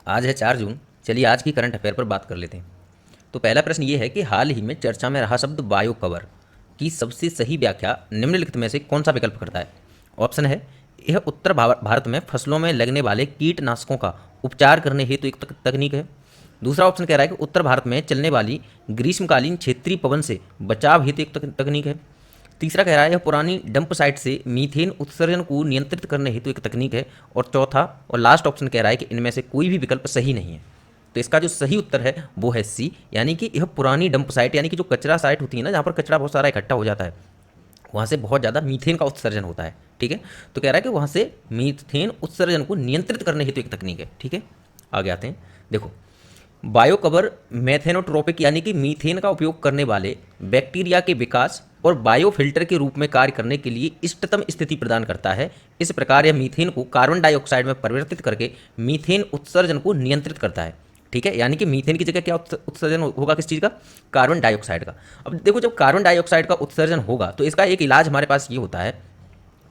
आज है 4 जून। चलिए आज की करंट अफेयर पर बात कर लेते हैं। तो पहला प्रश्न ये है कि हाल ही में चर्चा में रहा शब्द बायो कवर की सबसे सही व्याख्या निम्नलिखित में से कौन सा विकल्प करता है। ऑप्शन है, यह उत्तर भारत में फसलों में लगने वाले कीटनाशकों का उपचार करने हेतु एक तकनीक है। दूसरा ऑप्शन कह रहा है कि उत्तर भारत में चलने वाली ग्रीष्मकालीन क्षेत्रीय पवन से बचाव हेतु एक तकनीक है। तीसरा कह रहा है यह पुरानी डंप साइट से मीथेन उत्सर्जन को नियंत्रित करने हेतु एक तकनीक है। और चौथा और लास्ट ऑप्शन कह रहा है कि इनमें से कोई भी विकल्प सही नहीं है। तो इसका जो सही उत्तर है वो है सी, यानी कि यह पुरानी डंप साइट, यानी कि जो कचरा साइट होती है ना, जहाँ पर कचरा बहुत सारा इकट्ठा हो जाता है, वहाँ से बहुत ज़्यादा मीथेन का उत्सर्जन होता है। ठीक है, तो कह रहा है कि वहाँ से मीथेन उत्सर्जन को नियंत्रित करने हेतु एक तकनीक है। ठीक है, आगे आते हैं। देखो, बायोकवर मेथेनोट्रोपिक यानी कि मीथेन का उपयोग करने वाले बैक्टीरिया के विकास और बायोफिल्टर के रूप में कार्य करने के लिए इष्टतम स्थिति प्रदान करता है। इस प्रकार यह मीथेन को कार्बन डाइऑक्साइड में परिवर्तित करके मीथेन उत्सर्जन को नियंत्रित करता है। ठीक है, यानी कि मीथेन की जगह क्या उत्सर्जन होगा, किस चीज़ का? कार्बन डाइऑक्साइड का। अब देखो, जब कार्बन डाइऑक्साइड का उत्सर्जन होगा तो इसका एक इलाज हमारे पास ये होता है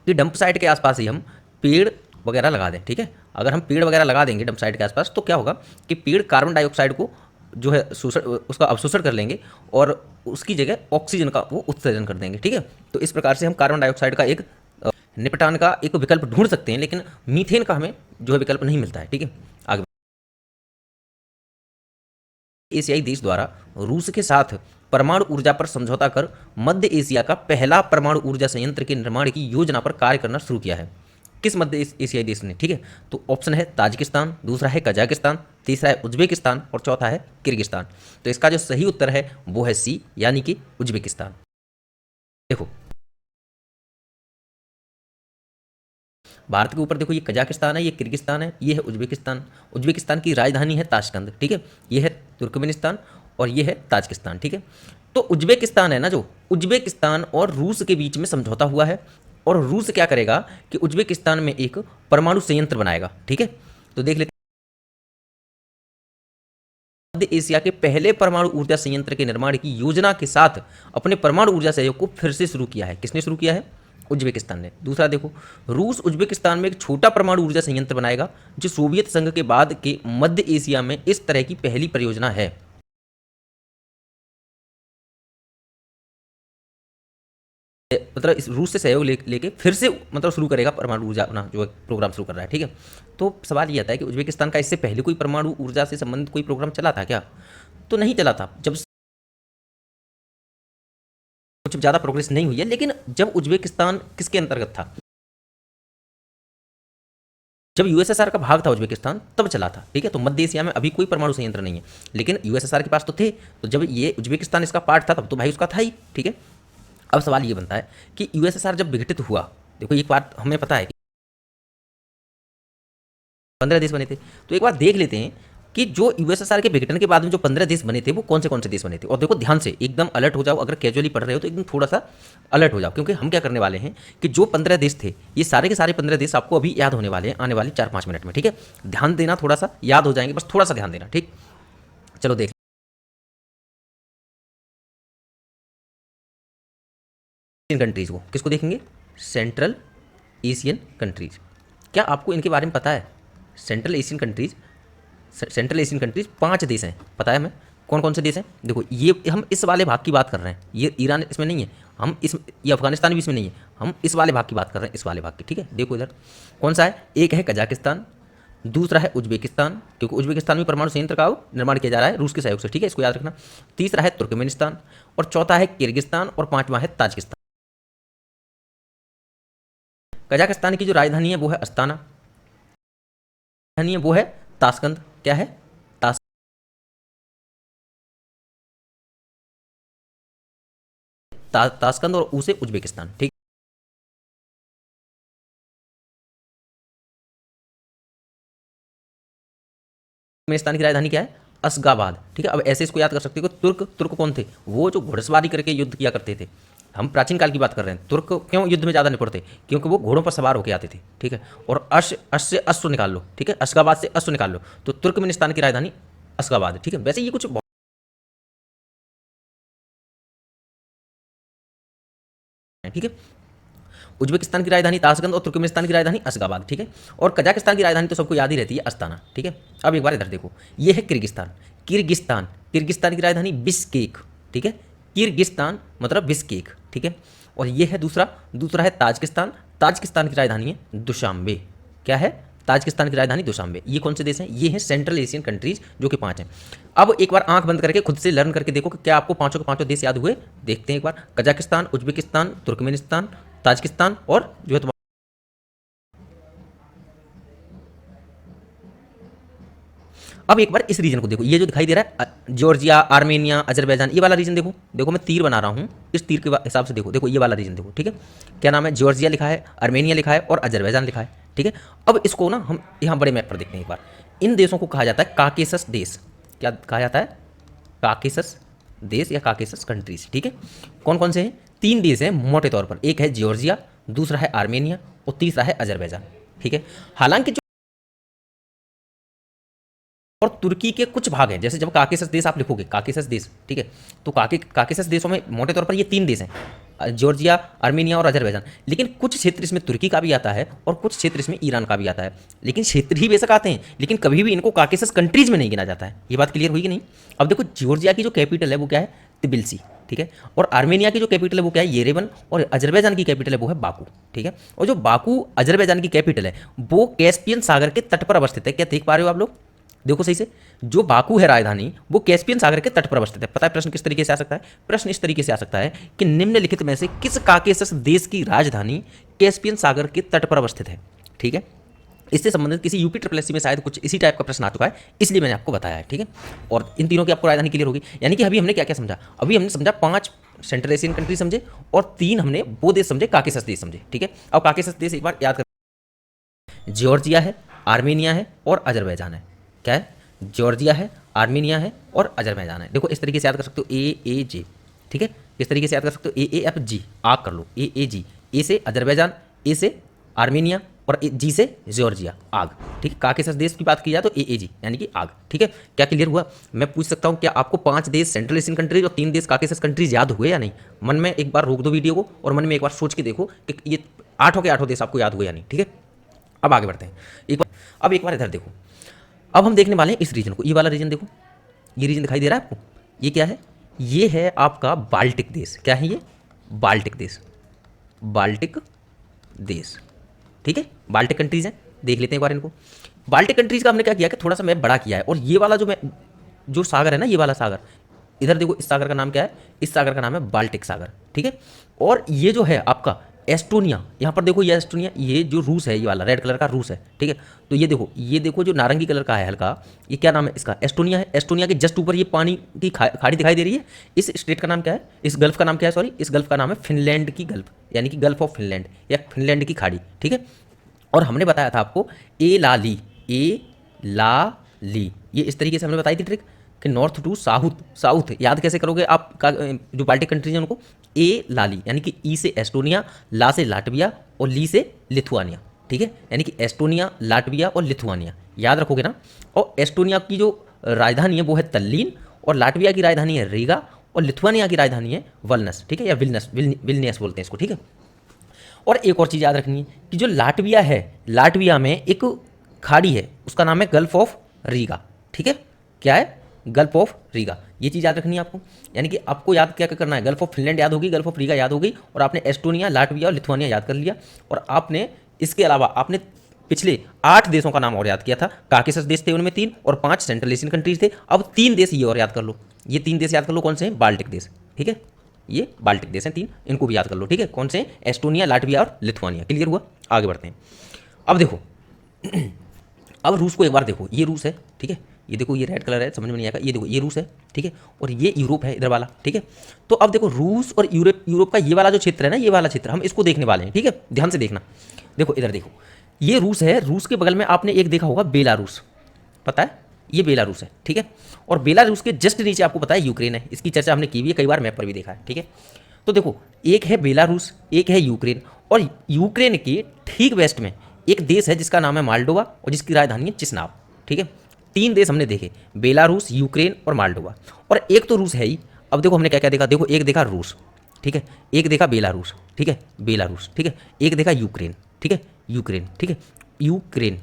कि डंप साइट के आसपास ही हम पेड़ वगैरह लगा दें। ठीक है, अगर हम पेड़ वगैरह लगा देंगे डंप साइट के आसपास तो क्या होगा कि पेड़ कार्बन डाइऑक्साइड को जो है उसका अवशोषण कर लेंगे और उसकी जगह ऑक्सीजन का वो उत्सर्जन कर देंगे। ठीक है, तो इस प्रकार से हम कार्बन डाइऑक्साइड का एक निपटान का एक विकल्प ढूंढ सकते हैं, लेकिन मीथेन का हमें जो है विकल्प नहीं मिलता है। ठीक है, आगे। एशियाई देश द्वारा रूस के साथ परमाणु ऊर्जा पर समझौता कर मध्य एशिया का पहला परमाणु ऊर्जा संयंत्र के निर्माण की योजना पर कार्य करना शुरू किया है। किस मध्य एशियाई देश ने? ठीक है, तो ऑप्शन है ताजिकिस्तान, दूसरा है कजाकिस्तान, तीसरा है उज्बेकिस्तान और चौथा है किर्गिस्तान। तो इसका जो सही उत्तर है वो है सी, यानी कि उज्बेकिस्तान। देखो, भारत के ऊपर देखो, ये कजाकिस्तान है, ये किर्गिस्तान है, ये है उज्बेकिस्तान। उज्बेकिस्तान की राजधानी है ताशकंद। ठीक है, ये है तुर्कमेनिस्तान और ये है ताजिकिस्तान। ठीक है, तो उज्बेकिस्तान है ना, जो उज्बेकिस्तान और रूस के बीच में समझौता हुआ है और रूस क्या करेगा कि उज्बेकिस्तान में एक परमाणु संयंत्र बनाएगा। ठीक है, तो देख लेते मध्य एशिया के पहले परमाणु ऊर्जा संयंत्र के निर्माण की योजना के साथ अपने परमाणु ऊर्जा सहयोग को फिर से शुरू किया है। किसने शुरू किया है? उज्बेकिस्तान ने। दूसरा देखो, रूस उज्बेकिस्तान में एक छोटा परमाणु ऊर्जा संयंत्र बनाएगा, जो सोवियत संघ के बाद के मध्य एशिया में इस तरह की पहली परियोजना है। मतलब इस रूस से सहयोग लेके फिर से मतलब शुरू करेगा परमाणु ऊर्जा अपना जो प्रोग्राम शुरू कर रहा है। ठीक है, तो सवाल ये आता है कि उज्बेकिस्तान का इससे पहले कोई परमाणु ऊर्जा से संबंधित कोई प्रोग्राम चला था क्या? तो नहीं चला था। जब कुछ ज़्यादा प्रोग्रेस नहीं हुई है, लेकिन जब उज्बेकिस्तान किसके अंतर्गत था, जब यूएसएसआर का भाग था उज्बेकिस्तान, तब चला था। ठीक है, तो मध्य एशिया में अभी कोई परमाणु संयंत्र नहीं है, लेकिन यूएसएसआर के पास तो थे। तो जब ये उज्बेकिस्तान इसका पार्ट था तब तो भाई उसका था ही। ठीक है, अब सवाल ये बनता है कि यूएसएसआर जब विघटित हुआ, देखो एक बात हमें पता है कि 15 देश बने थे। तो एक बार देख लेते हैं कि जो यूएसएसआर के विघटन के बाद में जो 15 देश बने थे वो कौन से देश बने थे। और देखो ध्यान से एकदम अलर्ट हो जाओ, अगर कैजुअली पढ़ रहे हो तो एकदम थोड़ा सा अलर्ट हो जाओ, क्योंकि हम क्या करने वाले हैं कि जो 15 देश थे, ये सारे के सारे 15 देश आपको अभी याद होने वाले हैं आने वाली 4-5 मिनट में। ठीक है, ध्यान देना, थोड़ा सा याद हो जाएंगे, बस थोड़ा सा ध्यान देना। ठीक, चलो देख, एशियन कंट्रीज को किसको देखेंगे? Central Asian countries. क्या आपको इनके बारे में पता है? Central Asian countries, central Asian countries 5 देश हैं, पता है हमें कौन कौन से देश हैं? देखो, ये हम इस वाले भाग की बात कर रहे हैं, ये ईरान इसमें नहीं है, हम इस, ये अफगानिस्तान भी इसमें नहीं है, हम इस वाले भाग की बात कर रहे हैं, इस वाले भाग की। ठीक है, देखो इधर कौन सा है। एक है कजाकिस्तान, दूसरा है उज्बेकिस्तान, क्योंकि उज्बेकिस्तान में परमाणु संयंत्र का निर्माण किया जा रहा है रूस के सहयोग से। ठीक है, इसको याद रखना। तीसरा है तुर्कमेनिस्तान और चौथा है किर्गिस्तान और पांचवा है ताजिकिस्तान। कजाकिस्तान की जो राजधानी है वो है अस्ताना, राजधानी है वो है ताशकंद। क्या है? ताशकंद और उसे उज्बेकिस्तान। ठीक, तुर्कमेनिस्तान की राजधानी क्या है? असगाबाद। ठीक है, अब ऐसे इसको याद कर सकते हो कि तुर्क, तुर्क कौन थे? वो जो घुड़सवारी करके युद्ध किया करते थे। हम प्राचीन काल की बात कर रहे हैं। तुर्क क्यों युद्ध में ज़्यादा निपुण थे? क्योंकि वो घोड़ों पर सवार होकर आते थे। ठीक है, और अश से अश्व निकाल लो। ठीक है, अशगाबाद से अश्व निकाल लो, तो तुर्कमेनिस्तान की राजधानी अशगाबाद है। ठीक है, वैसे ये कुछ ठीक है, उज्बेकिस्तान की राजधानी ताशकंद और तुर्कमेनिस्तान की राजधानी अशगाबाद, ठीक है। और कजाकिस्तान की राजधानी तो सबको याद ही रहती है, अस्ताना, ठीक है। अब एक बार इधर देखो, ये है किर्गिस्तान। किर्गिस्तान, किर्गिस्तान की राजधानी बिश्केक, ठीक है। किर्गिस्तान मतलब बिश्केक, ठीक है। और ये है दूसरा, दूसरा है ताजिकिस्तान। ताजिकिस्तान की राजधानी है दुशांबे। क्या है? ताजिकिस्तान की राजधानी दुशांबे। ये कौन से देश हैं? ये हैं सेंट्रल एशियन कंट्रीज, जो कि 5 हैं। अब एक बार आंख बंद करके खुद से लर्न करके देखो कि क्या आपको पांचों के पांचों देश याद हुए। देखते हैं एक बार, कजाकिस्तान, उज्बेकिस्तान, तुर्कमेनिस्तान, ताजिकिस्तान और जो है अब एक बार इस रीजन को देखो, ये जो दिखाई दे रहा है जॉर्जिया, आर्मेनिया, अजरबैजान, ये वाला रीजन देखो। देखो मैं तीर बना रहा हूँ, इस तीर के हिसाब से देखो। देखो ये वाला रीजन देखो, ठीक है। क्या नाम है? जॉर्जिया लिखा है, आर्मेनिया लिखा है और अजरबैजान लिखा है, ठीक है। अब इसको ना हम यहाँ बड़े मैप पर देखते हैं एक बार। इन देशों को कहा जाता है काकेसस देश। क्या कहा जाता है? काकेसस देश या काकेसस कंट्रीज, ठीक है। कौन कौन से हैं? 3 देश हैं मोटे तौर पर। एक है जॉर्जिया, दूसरा है आर्मेनिया और तीसरा है अजरबैजान, ठीक है। हालांकि और तुर्की के कुछ भाग हैं, जैसे जब काकेसस देश आप लिखोगे, काकेसस देश, ठीक है, तो काकेसस देशों में मोटे तौर पर ये 3 देश हैं, जॉर्जिया, आर्मेनिया और अजरबैजान। लेकिन कुछ क्षेत्र इसमें तुर्की का भी आता है और कुछ क्षेत्र इसमें ईरान का भी आता है। लेकिन क्षेत्र ही बेशक आते हैं, लेकिन कभी भी इनको काकेसस कंट्रीज में नहीं गिना जाता है। ये बात क्लियर हुई कि नहीं? अब देखो, जॉर्जिया की जो कैपिटल है वो क्या है? तिबिलिसी, ठीक है। और आर्मेनिया की जो कैपिटल है वो क्या है? येरेवन। और अजरबैजान की कैपिटल है वो है बाकू, ठीक है। और जो बाकू अजरबैजान की कैपिटल है वो कैस्पियन सागर के तट पर अवस्थित है। क्या देख पा रहे हो आप लोग? देखो सही से, जो बाकू है राजधानी, वो कैस्पियन सागर के तट पर अवस्थित है। पता है प्रश्न किस तरीके से आ सकता है? प्रश्न इस तरीके से आ सकता है कि निम्नलिखित में से किस काकेसस देश की राजधानी कैस्पियन सागर के तट पर अवस्थित है, ठीक है। इससे संबंधित किसी यूपी ट्रिपल में शायद कुछ इसी टाइप का प्रश्न आ चुका है, इसलिए मैंने आपको बताया है, ठीक है। और इन तीनों की आपको राजधानी क्लियर होगी। यानी कि अभी हमने क्या क्या समझा? अभी हमने समझा 5 सेंट्रल एशियन कंट्री समझे और 3 हमने वो देश समझे काकेसस देश समझे, ठीक है। अब काकेसस देश एक बार याद कर, जॉर्जिया है, आर्मेनिया है और अजरबैजान है। क्या है? जॉर्जिया है, आर्मेनिया है और अजरबैजान है। देखो इस तरीके से याद कर सकते हो, ए जे, ठीक है। इस तरीके से याद कर सकते हो, ए एफ जी, आग कर लो, ए जी। ए से अजरबैजान, ए से आर्मेनिया और जी से जॉर्जिया, आग, ठीक है। काकेसस देश की बात की जाए तो ए जी यानी कि आग, ठीक है। क्या क्लियर हुआ? मैं पूछ सकता हूँ, क्या आपको 5 देश सेंट्रल एशियन कंट्रीज और 3 देश काकेसस कंट्रीज याद हुए या नहीं? मन में एक बार रोक दो वीडियो को और मन में एक बार सोच के देखो कि ये 8 के 8 देश आपको याद हुए या नहीं, ठीक है। अब आगे बढ़ते हैं अब एक बार इधर देखो। अब हम देखने वाले हैं इस रीजन को। ये वाला रीजन देखो, ये रीजन दिखाई दे रहा है आपको? ये क्या है? ये है आपका बाल्टिक देश। क्या है ये? बाल्टिक देश, बाल्टिक देश, ठीक है। बाल्टिक कंट्रीज हैं, देख लेते हैं एक बार इनको। बाल्टिक कंट्रीज का हमने क्या किया कि थोड़ा सा मैप बड़ा किया है। और ये वाला जो सागर है ना, ये वाला सागर, इधर देखो, इस सागर का नाम क्या है? इस सागर का नाम है बाल्टिक सागर, ठीक है। और ये जो है आपका एस्टोनिया, यहाँ पर देखो, ये एस्टोनिया, ये जो रूस है, ये वाला रेड कलर का रूस है, ठीक है। तो ये देखो जो नारंगी कलर का है हल्का, ये क्या नाम है इसका? एस्टोनिया है। एस्टोनिया के जस्ट ऊपर ये पानी की खाड़ी दिखाई दे रही है। इस स्टेट का नाम क्या है? इस गल्फ का नाम क्या है? सॉरी, इस गल्फ का नाम है फिनलैंड की गल्फ, यानी कि गल्फ ऑफ फिनलैंड या फिनलैंड की खाड़ी, ठीक है। और हमने बताया था आपको ए ला ली, ये इस तरीके से हमने बताई थी ट्रिक कि नॉर्थ टू साउथ याद कैसे करोगे आप? जो बाल्टिक कंट्रीज हैं उनको ए लाली, यानी कि ई से एस्टोनिया, ला से लाटविया और ली से लिथुआनिया, ठीक है। यानी कि एस्टोनिया, लाटविया और लिथुआनिया याद रखोगे ना। और एस्टोनिया की जो राजधानी है वो है तल्लीन, और लाटविया की राजधानी है रीगा, और लिथुआनिया की राजधानी है वलनस, ठीक है, या विलनियस बोलते हैं इसको, ठीक है। और एक और चीज़ याद रखनी है कि जो लाटविया है, लाटविया में एक खाड़ी है, उसका नाम है गल्फ ऑफ रीगा, ठीक है। क्या है? Gulf of Riga. ये चीज़ याद रखनी है आपको। यानी कि आपको याद क्या करना है? गल्फ ऑफ फिनलैंड याद होगी, गल्फ ऑफ रीगा याद होगी, और आपने एस्टोनिया, लाटविया और लिथुआनिया याद कर लिया। और आपने इसके अलावा आपने पिछले 8 देशों का नाम और याद किया था। काकेसस देश थे, उनमें 3 और 5 सेंट्रल एशियन कंट्रीज थे। अब 3 देश ये और याद कर लो। ये 3 देश याद कर लो, कौन से हैं? बाल्टिक देश, ठीक है। ये बाल्टिक देश हैं 3, इनको भी याद कर लो, ठीक है। कौन से? एस्टोनिया, लाटविया और लिथुआनिया। क्लियर हुआ? आगे बढ़ते हैं। अब देखो अब रूस को एक बार देखो, ये रूस है, ठीक है। ये देखो, ये रेड कलर है, समझ में नहीं आएगा। ये देखो, ये रूस है, ठीक है। और ये यूरोप है इधर वाला, ठीक है। तो अब देखो, रूस और यूरोप का ये वाला जो क्षेत्र है ना, ये वाला क्षेत्र हम इसको देखने वाले हैं, ठीक है। ध्यान से देखना। देखो इधर देखो, ये रूस है। रूस के बगल में आपने एक देखा होगा बेलारूस, पता है? ये बेलारूस है, ठीक है। और बेलारूस के जस्ट नीचे आपको पता है यूक्रेन है। इसकी चर्चा हमने की हुई है कई बार, मैप पर भी देखा है, ठीक है। तो देखो, एक है बेलारूस, एक है यूक्रेन, और यूक्रेन के ठीक वेस्ट में एक देश है जिसका नाम है माल्डोवा और जिसकी राजधानी है चिसनाव, ठीक है। 3 देश हमने देखे, बेलारूस, यूक्रेन और माल्डोवा। और एक तो रूस है ही। अब देखो हमने क्या क्या देखा, देखो एक देखा रूस, ठीक है, एक देखा बेलारूस, ठीक है, बेलारूस, ठीक है, एक देखा यूक्रेन, ठीक है, यूक्रेन, ठीक है, यूक्रेन,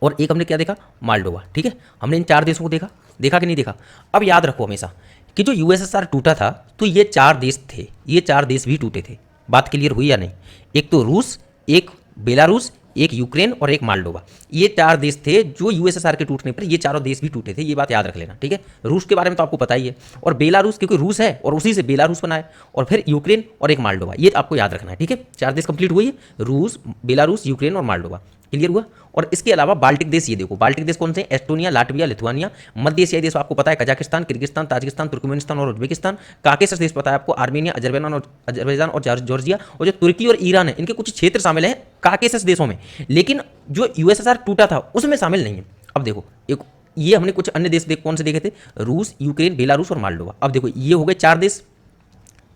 और एक हमने क्या देखा, मालडोवा, ठीक है। हमने इन 4 देशों को देखा, देखा कि नहीं देखा। अब याद रखो हमेशा कि जो यूएसएसआर टूटा था तो ये 4 देश थे, ये 4 देश भी टूटे थे। बात क्लियर हुई या नहीं? एक तो रूस, एक बेलारूस, एक यूक्रेन और एक मालडोवा, ये 4 देश थे जो यूएसएसआर के टूटने पर ये चारों देश भी टूटे थे। ये बात याद रख लेना, ठीक है। रूस के बारे में तो आपको पता ही है, और बेलारूस क्योंकि रूस है और उसी से बेलारूस बना है, और फिर यूक्रेन और एक मालडोवा, ये आपको याद रखना है, ठीक है। 4 देश कंप्लीट हुई है, रूस, बेलारूस, यूक्रेन और मालडोवा। क्लियर हुआ? और इसके अलावा बाल्टिक देश, ये देखो बाल्टिक देश कौन से? Estonia, Latvia, Lithuania. मध्य एशियाई देश आपको पता है, कजाकिस्तान, किर्गिस्तान, ताजिकिस्तान, तुर्कमेनिस्तान और उज्बेकिस्तान। काकेशस देश पता है आपको, आर्मेनिया, अजरबैजान और जॉर्जिया। और जो तुर्की और ईरान है, इनके कुछ क्षेत्र शामिल हैं काकेशस देशों में, लेकिन जो यूएसएसआर टूटा था उसमें शामिल नहीं है। अब देखो, एक ये हमने कुछ अन्य देश कौन से देखे थे? रूस, यूक्रेन, बेलारूस और मालडोवा। अब देखो ये हो गए 4 देश,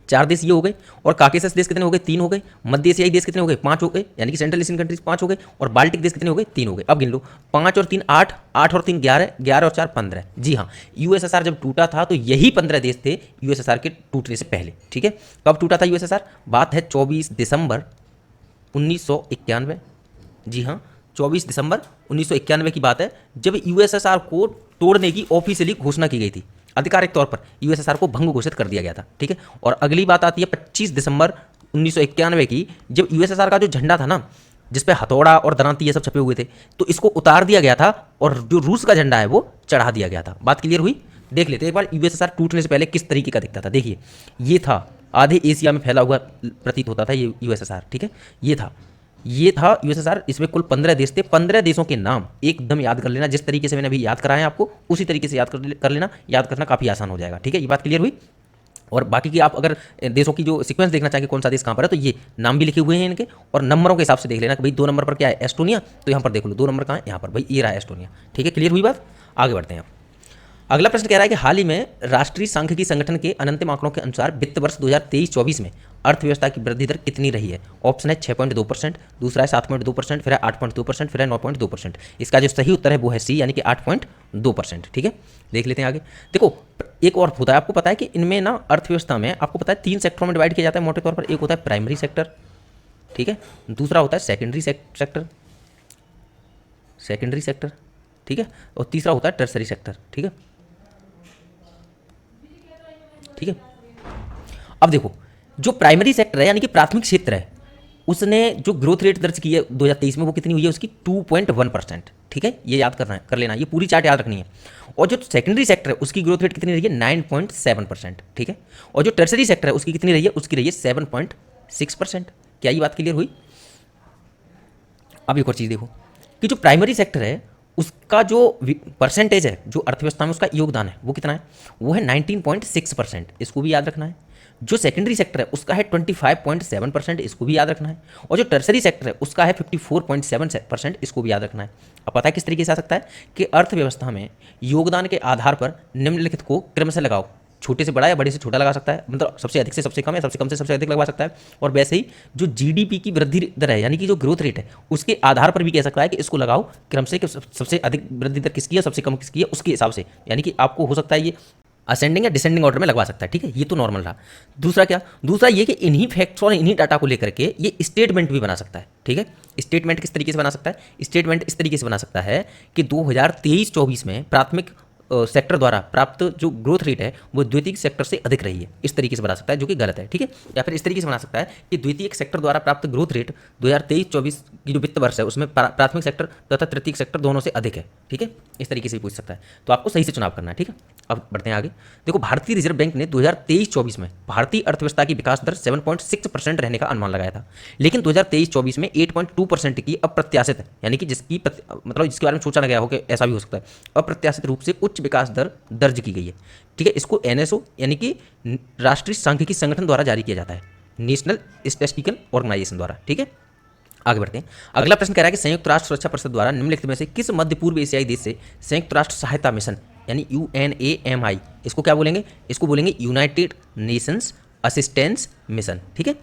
4 देश ये हो गए, और काकेशस देश कितने हो गए? 3 हो गए। मध्य एशियाई देश कितने हो गए? 5 हो गए, यानी कि सेंट्रल एशियन कंट्रीज 5 हो गए। और बाल्टिक देश कितने हो गए? 3 हो गए। अब गिन लो, 5 और 3 8, 8 और 3 11, 11 और 4 15। जी हाँ, यूएसएसआर जब टूटा था तो यही 15 देश थे यूएसएसआर के टूटने से पहले, ठीक है। कब टूटा था यूएसएसआर? बात है 24 दिसंबर 1991। जी हाँ, 24 दिसंबर 1991 की बात है, जब यूएसएसआर को तोड़ने की ऑफिशियली घोषणा की गई थी। आधिकारिक तौर पर यूएसएसआर को भंग घोषित कर दिया गया था, ठीक है। और अगली बात आती है 25 दिसंबर 1991 की, जब यूएसएसआर का जो झंडा था ना, जिसपे हथौड़ा और दरांती ये सब छपे हुए थे, तो इसको उतार दिया गया था और जो रूस का झंडा है वो चढ़ा दिया गया था। बात क्लियर हुई? देख लेते हैं एक बार यूएसएसआर टूटने से पहले किस तरीके का दिखता था। देखिए, ये था, आधे एशिया में फैला हुआ प्रतीत होता था ये यूएसएसआर, ठीक है। ये था यूएसएसआर। इसमें कुल 15 देश थे। 15 देशों के नाम एकदम याद कर लेना, जिस तरीके से मैंने अभी याद कराए हैं आपको उसी तरीके से याद कर लेना। याद करना काफ़ी आसान हो जाएगा, ठीक है। ये बात क्लियर हुई? और बाकी की आप अगर देशों की जो सीक्वेंस देखना चाहेंगे कौन सा देश कहाँ पर है, तो ये नाम भी लिखे हुए हैं इनके, और नंबरों के हिसाब से देख लेना कि भाई 2 नंबर पर क्या है? एस्टोनिया। तो यहाँ पर देख लो 2 नंबर कहाँ है? यहाँ पर भाई ये रहा एस्टोनिया, ठीक है। क्लियर हुई बात? आगे बढ़ते हैं आप। अगला प्रश्न कह रहा है कि हाल ही में राष्ट्रीय सांख्यिकी संगठन के अंतिम आंकड़ों के अनुसार वित्त वर्ष 2023-24 में अर्थव्यवस्था की वृद्धि दर कितनी रही है? ऑप्शन है 6.2%, दूसरा है 7.2%, फिर है 8.2%, फिर है 9.2%। इसका जो सही उत्तर है वो है सी, यानी कि 8.2%, ठीक है। देख लेते हैं आगे। देखो, एक और होता है, आपको पता है कि इनमें ना अर्थव्यवस्था में आपको पता है 3 सेक्टरों में डिवाइड किया जाता है मोटे तौर पर। एक होता है प्राइमरी सेक्टर, ठीक है, दूसरा होता है सेकेंडरी सेक्टर, ठीक है, और तीसरा होता है टर्सरी सेक्टर, ठीक है, ठीक है। अब देखो, जो प्राइमरी सेक्टर है यानी कि प्राथमिक क्षेत्र है, उसने जो ग्रोथ रेट दर्ज की है 2023 में वो कितनी हुई है? उसकी 2.1%, ठीक है। ये याद करना है, कर लेना, ये पूरी चार्ट याद रखनी है। और जो सेकेंडरी सेक्टर है उसकी ग्रोथ रेट कितनी रही है? 9.7%, ठीक है। और जो टर्सरी सेक्टर है उसकी कितनी रही है? उसकी रही है 7.6%। क्या ये बात क्लियर हुई? अब एक और चीज़ देखो कि जो प्राइमरी सेक्टर है उसका जो परसेंटेज है, जो अर्थव्यवस्था में उसका योगदान है, वो कितना है? वो है 19.6%। इसको भी याद रखना है। जो सेकेंडरी सेक्टर है उसका है 25.7%। इसको भी याद रखना है। और जो टर्सरी सेक्टर है उसका है 54.7%। इसको भी याद रखना है। अब पता है किस तरीके से आ सकता है कि अर्थव्यवस्था में योगदान के आधार पर निम्नलिखित को क्रम से लगाओ। छोटे से बड़ा या बड़े से छोटा लगा सकता है, मतलब सबसे अधिक से सबसे कम या सबसे कम से सबसे अधिक लगवा सकता है। और वैसे ही जो जीडीपी की वृद्धि दर है, यानी कि जो ग्रोथ रेट है, उसके आधार पर भी कह सकता है कि इसको लगाओ क्रम से, कि सबसे अधिक वृद्धि दर किसकी है, सबसे कम किसकी है, उसके हिसाब से। यानी कि आपको हो सकता है ये असेंडिंग या डिसेंडिंग ऑर्डर में लगवा सकता है, ठीक है। ये तो नॉर्मल रहा। दूसरा क्या? दूसरा ये कि इन्हीं फैक्ट्स और इन्हीं डाटा को लेकर के ये स्टेटमेंट भी बना सकता है, ठीक है। स्टेटमेंट किस तरीके से बना सकता है? स्टेटमेंट इस तरीके से बना सकता है कि 2023-24 में प्राथमिक सेक्टर द्वारा प्राप्त जो ग्रोथ रेट है वो द्वितीयक सेक्टर से अधिक रही है। इस तरीके से बना सकता है, जो कि गलत है, ठीक है। या फिर इस तरीके से बना सकता है कि द्वितीयक सेक्टर द्वारा प्राप्त ग्रोथ रेट 2023-24 की जो वित्त वर्ष है उसमें प्राथमिक सेक्टर तथा तृतीयक सेक्टर दोनों से अधिक है, ठीक है। इस तरीके से भी पूछ सकता है। तो आपको सही से चुनाव करना है, ठीक है। अब बढ़ते हैं आगे। देखो, भारतीय रिजर्व बैंक ने 2023-24 में भारतीय अर्थव्यवस्था की विकास दर 7.6% रहने का अनुमान लगाया था, लेकिन 2023-24 में 8.2% की अप्रत्याशित, यानी कि मतलब जिसके बारे में सोचा ना गया हो कि ऐसा भी हो सकता है, अप्रत्याशित रूप से उच्च विकास दर दर्ज की गई है, ठीक है। इसको एनएसओ यानी कि राष्ट्रीय सांख्यिकी संगठन द्वारा जारी किया जाता है, नेशनल स्टैटिस्टिकल ऑर्गेनाइजेशन द्वारा, ठीक है। आगे बढ़ते हैं। अगला प्रश्न कह रहा है कि संयुक्त राष्ट्र सुरक्षा परिषद द्वारा निम्नलिखित में से किस मध्य पूर्व एशियाई देश से संयुक्त राष्ट्र सहायता मिशन यानी UNAMI, इसको क्या बोलेंगे? इसको बोलेंगे यूनाइटेड नेशंस असिस्टेंस मिशन, ठीक है,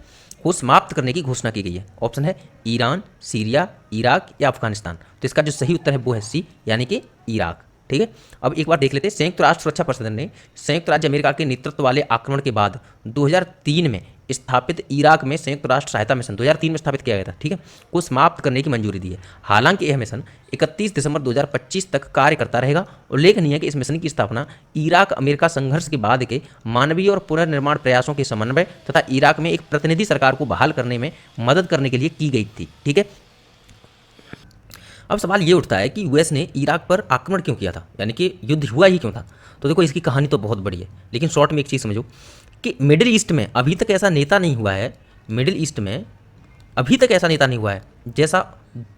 को समाप्त करने की घोषणा की गई है। ऑप्शन है ईरान, सीरिया, इराक या अफगानिस्तान। तो इसका जो सही उत्तर है वो है सी, यानी कि इराक, ठीक है। अब एक बार देख लेते हैं, संयुक्त राष्ट्र सुरक्षा परिषद ने संयुक्त राज्य अमेरिका के नेतृत्व वाले आक्रमण के बाद 2003 में स्थापित इराक में संयुक्त राष्ट्र सहायता मिशन 2003 में स्थापित किया गया था, ठीक है, को समाप्त करने की मंजूरी दी है। हालांकि यह मिशन 31 दिसंबर 2025 तक कार्य करता रहेगा। उल्लेखनीय है कि इस मिशन की स्थापना इराक अमेरिका संघर्ष के बाद के मानवीय और पुनर्निर्माण प्रयासों के समन्वय तथा इराक में एक प्रतिनिधि सरकार को बहाल करने में मदद करने के लिए की गई थी, ठीक है। अब सवाल ये उठता है कि यूएस ने इराक पर आक्रमण क्यों किया था, यानी कि युद्ध हुआ ही क्यों था। तो देखो, इसकी कहानी तो बहुत बड़ी है, लेकिन शॉर्ट में एक चीज़ समझो कि मिडिल ईस्ट में अभी तक ऐसा नेता नहीं हुआ है, मिडिल ईस्ट में अभी तक ऐसा नेता नहीं हुआ है जैसा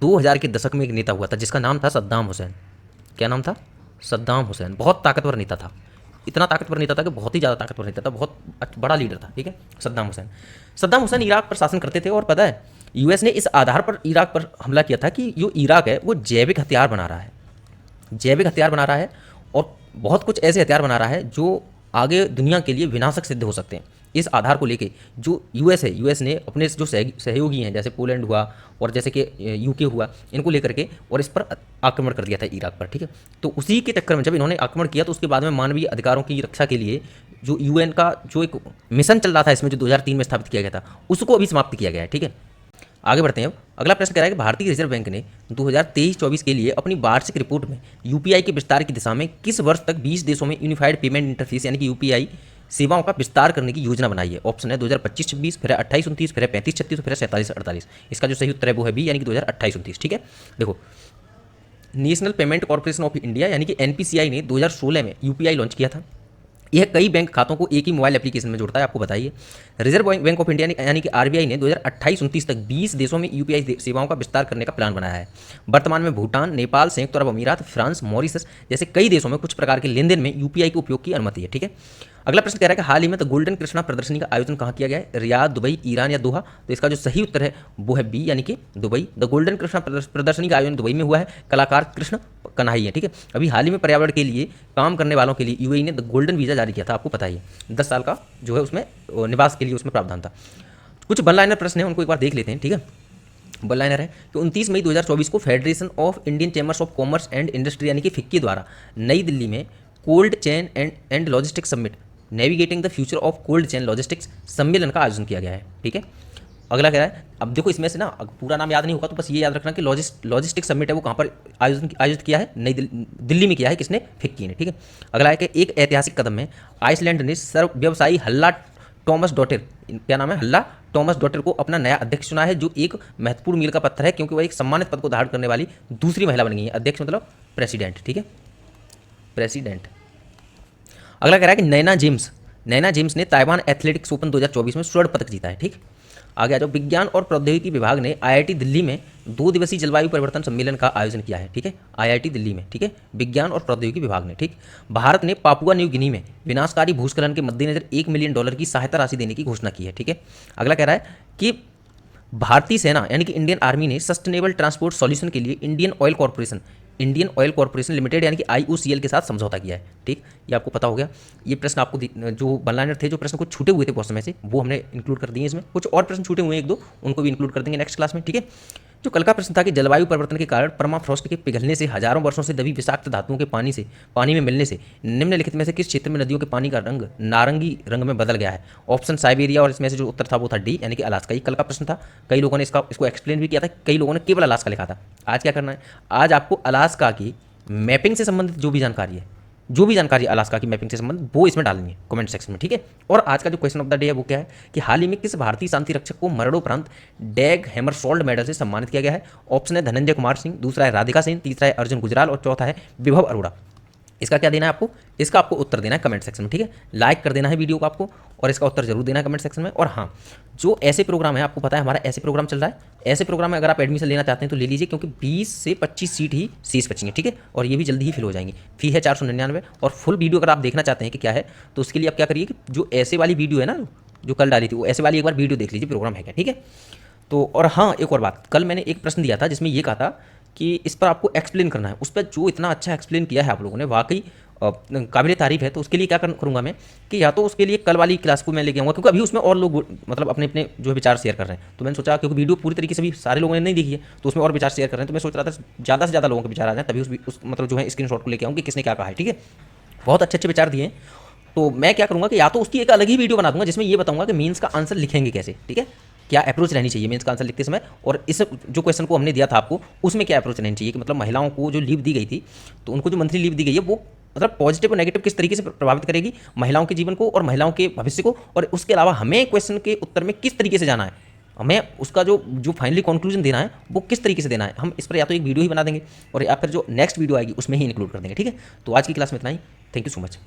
2000 के दशक में एक नेता हुआ था जिसका नाम था सद्दाम हुसैन। क्या नाम था? सद्दाम हुसैन। बहुत ताकतवर नेता था, इतना ताकतवर नेता था कि बहुत ही ज़्यादा ताकतवर नेता था, बहुत बड़ा लीडर था, ठीक है, सद्दाम हुसैन। सद्दाम हुसैन इराक पर शासन करते थे और पता है यूएस ने इस आधार पर इराक पर हमला किया था कि जो इराक है वो जैविक हथियार बना रहा है, जैविक हथियार बना रहा है और बहुत कुछ ऐसे हथियार बना रहा है जो आगे दुनिया के लिए विनाशक सिद्ध हो सकते हैं। इस आधार को लेके जो यूएस है, यूएस ने अपने जो सहयोगी हैं जैसे पोलैंड हुआ और जैसे कि यूके हुआ, इनको लेकर के और इस पर आक्रमण कर दिया था इराक पर, ठीक है। तो उसी के चक्कर में जब इन्होंने आक्रमण किया तो उसके बाद में मानवीय अधिकारों की रक्षा के लिए जो यूएन का जो एक मिशन चल रहा था इसमें जो 2003 में स्थापित किया गया था उसको अभी समाप्त किया गया है, ठीक है। आगे बढ़ते हैं। अब अगला प्रश्न कह रहा है कि भारतीय रिजर्व बैंक ने 2023-24 के लिए अपनी वार्षिक रिपोर्ट में यूपीआई के विस्तार की दिशा में किस वर्ष तक 20 देशों में यूनिफाइड पेमेंट इंटरफेस यानी कि यूपीआई सेवाओं का विस्तार करने की योजना बनाई है। ऑप्शन है 2025-26, फिर 28-29, फिर 35-36, फिर 37-48। इसका जो सही उत्तर है वो है बी यानी कि 2028-29, ठीक है। देखो, national payment corporation of India यानी कि एनपीसीआई ने 2016 में यूपीआई लॉन्च किया था। यह कई बैंक खातों को एक ही मोबाइल एप्लीकेशन में जोड़ता है, आपको बताइए। रिजर्व बैंक ऑफ इंडिया यानी कि आरबीआई ने 2028-29 तक 20 देशों में यूपीआई सेवाओं का विस्तार करने का प्लान बनाया है। वर्तमान में भूटान, नेपाल, संयुक्त अरब अमीरात, फ्रांस, मॉरिशस जैसे कई देशों में कुछ प्रकार के लेनदेन में यूपीआई के उपयोग की अनुमति है, ठीक है। अगला प्रश्न कह रहा है कि हाल ही में द गोल्डन कृष्णा प्रदर्शनी का आयोजन कहाँ किया गया है? रियाद, दुबई, ईरान या दोहा? तो इसका जो सही उत्तर है वो है बी यानी कि दुबई। द गोल्डन कृष्णा प्रदर्शनी का आयोजन दुबई में हुआ है। कलाकार कृष्ण कन्हैया है, ठीक है। अभी हाल ही में पर्यावरण के लिए काम करने वालों के लिए यूएई ने द गोल्डन वीज़ा जारी किया था, आपको पता ही है। 10 साल का जो है उसमें निवास के लिए उसमें प्रावधान था। कुछ वन लाइनर प्रश्न है उनको एक बार देख लेते हैं, ठीक है। वन लाइनर है कि 29 मई 2024 को federation of Indian chambers of commerce and industry यानी कि फिक्की द्वारा नई दिल्ली में cold chain and logistics summit navigating the future of cold chain logistics सम्मेलन का आयोजन किया गया है, ठीक है। अगला क्या है, अब देखो इसमें से ना पूरा नाम याद नहीं होगा तो बस ये याद रखना कि लॉजिस्टिक समिट है वो कहाँ पर आयोजित किया है? नई दिल्ली में किया है। किसने? फिक्की ने, ठीक है। अगला है कि एक ऐतिहासिक कदम में आइसलैंड ने सर्व व्यवसायी हल्ला टॉमस डॉटर, क्या नाम है, हल्ला टॉमस डॉटर को अपना नया अध्यक्ष चुना है, जो एक महत्वपूर्ण मील का पत्थर है क्योंकि वह एक सम्मानित पद को धारण करने वाली दूसरी महिला बन गई है। अध्यक्ष मतलब प्रेसिडेंट, ठीक है, प्रेसिडेंट। अगला कह रहा है कि नैना जेम्स ने ताइवान एथलेटिक्स ओपन 2024 में स्वर्ण पदक जीता है, ठीक। आगे आ जाओ। विज्ञान और प्रौद्योगिकी विभाग ने आईआईटी दिल्ली में 2 दिवसीय जलवायु परिवर्तन सम्मेलन का आयोजन किया है, ठीक है। आईआईटी दिल्ली में, ठीक है, विज्ञान और प्रौद्योगिकी विभाग ने, ठीक। भारत ने पापुआ न्यू गिनी में विनाशकारी भूस्खलन के मद्देनजर $1 मिलियन की सहायता राशि देने की घोषणा की है, ठीक है। अगला कह रहा है कि भारतीय सेना यानी कि इंडियन आर्मी ने सस्टेनेबल ट्रांसपोर्ट सॉल्यूशन के लिए इंडियन ऑयल कॉर्पोरेशन लिमिटेड यानी कि आईओसीएल के साथ समझौता किया है, ठीक। ये आपको पता हो गया। ये प्रश्न आपको जो वन लाइनर थे, जो प्रश्न कुछ छूटे हुए थे बहुत समय से, वो हमने इंक्लूड कर दिए इसमें। कुछ और प्रश्न छूटे हुए हैं 1-2, उनको भी इंक्लूड कर देंगे नेक्स्ट क्लास में, ठीक है। जो कल का प्रश्न था कि जलवायु परिवर्तन के कारण परमाफ्रॉस्ट के पिघलने से हजारों वर्षों से दबी विषाक्त धातुओं के पानी में मिलने से निम्नलिखित में से किस क्षेत्र में नदियों के पानी का रंग नारंगी रंग में बदल गया है? ऑप्शन साइबेरिया, और इसमें से जो उत्तर था वो था डी यानी कि अलास्का। ये कल का प्रश्न था, कई लोगों ने इसको एक्सप्लेन भी किया था, कई लोगों ने केवल अलास्का लिखा था। आज क्या करना है, आज आपको अलास्का की मैपिंग से संबंधित जो भी जानकारी अलास्का की मैपिंग से संबंधित वो इसमें डालनी है कमेंट सेक्शन में, ठीक है। और आज का जो क्वेश्चन ऑफ द डे है वो क्या है कि हाल ही में किस भारतीय शांति रक्षक को मरणोपरांत डैग हैमरशोल्ड मेडल से सम्मानित किया गया है? ऑप्शन है धनंजय कुमार सिंह, दूसरा है राधिका सेन, तीसरा है अर्जुन गुजराल और चौथा है विभव अरोड़ा। इसका क्या देना है आपको? इसका आपको उत्तर देना है कमेंट सेक्शन में, ठीक है। लाइक कर देना है वीडियो को आपको और इसका उत्तर जरूर देना है कमेंट सेक्शन में। और हाँ, जो ऐसे प्रोग्राम है, आपको पता है हमारा ऐसे प्रोग्राम चल रहा है, ऐसे प्रोग्राम में अगर आप एडमिशन लेना चाहते हैं तो ले लीजिए, क्योंकि 20 से 25 सीट ही शेष बचेंगे, ठीक है। और ये भी जल्दी ही फिल हो जाएंगी। फी है 499। और फुल वीडियो अगर आप देखना चाहते हैं कि क्या है, तो उसके लिए आप क्या करिए कि जो ऐसे वाली वीडियो है ना जो कल डाली थी, वो ऐसे वाली एक बार वीडियो देख लीजिए, प्रोग्राम है क्या, ठीक है। तो और हाँ, एक और बात, कल मैंने एक प्रश्न दिया था जिसमें ये कहा था कि इस पर आपको एक्सप्लेन करना है। उस पर जो इतना अच्छा एक्सप्लेन किया है आप लोगों ने, वाकई काबिल तारीफ़ है, तो उसके लिए क्या करूँगा मैं कि या तो उसके लिए कल वाली क्लास को मैं लेके आऊँगा, क्योंकि अभी उसमें और लोग मतलब अपने अपने जो है विचार शेयर कर रहे हैं। तो मैंने सोचा, क्योंकि वीडियो पूरी तरीके से भी सारे लोगों ने नहीं देखी है, तो उसमें और विचार शेयर कर रहे हैं, तो मैं सोच रहा था ज़्यादा से ज़्यादा लोगों के विचार आ जाए, तभी उस मतलब जो है स्क्रीनशॉट को लेके आऊँ कि किसने क्या कहा है। ठीक है, बहुत अच्छे अच्छे विचार दिए हैं। तो मैं क्या करूँगा कि या तो उसकी एक अलग ही वीडियो बना दूंगा जिसमें ये बताऊंगा कि मेंस का आंसर लिखेंगे कैसे। ठीक है, क्या अप्रोच रहनी चाहिए मेंस का आंसर लिखते समय, और इस जो क्वेश्चन को हमने दिया था आपको उसमें क्या अप्रोच रहनी चाहिए कि मतलब महिलाओं को जो लीव दी गई थी, तो उनको जो मंथली लीव दी गई है वो मतलब पॉजिटिव और नेगेटिव किस तरीके से प्रभावित करेगी महिलाओं के जीवन को और महिलाओं के भविष्य को, और उसके अलावा हमें क्वेश्चन के उत्तर में किस तरीके से जाना है, हमें उसका जो जो फाइनली कंक्लूजन देना है वो किस तरीके से देना है। हम इस पर या तो एक वीडियो ही बना देंगे और या फिर जो नेक्स्ट वीडियो आएगी उसमें ही इंक्लूड कर देंगे। ठीक है, तो आज की क्लास में इतना ही। Thank you so much.